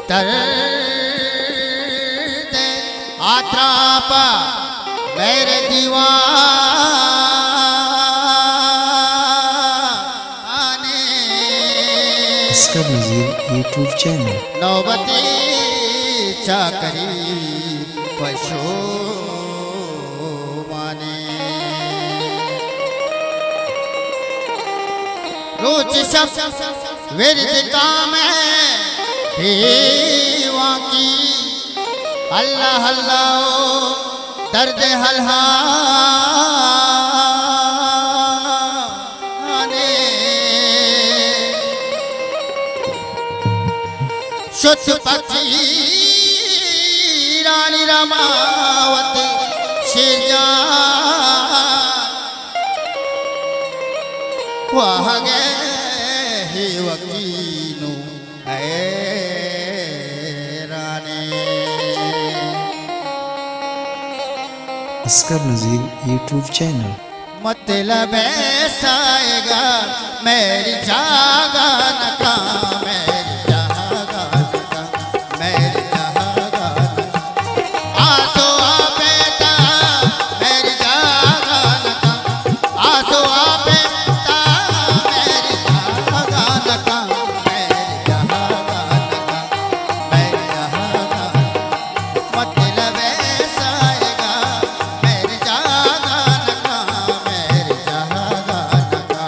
दर्द आत्रापा मेरे दीवाने। अस्कर नज़ीर यूट्यूब चैनल। नौबती चाकरी पशु माने। रोज सब विरद काम है देवा की। अल्लाह अल्लाह दर्द हल्हाने। शुद्ध पक्षी रानी रमावत शेरजान वह गए ही वकीनू रानी। अस्कर नज़ीर यूट्यूब चैनल। मतलब ऐसा आएगा मेरी जागा न का मेरी जागा न का मेरी जागा न का। आसो बेटा मेरी जागा न का आसो बेटा मेरी जागा न का मेरी जागा न का मेरी जागा। मतलब ऐसा आएगा मेरी जागा न का मेरी जागा न का।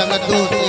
संगत दोस्त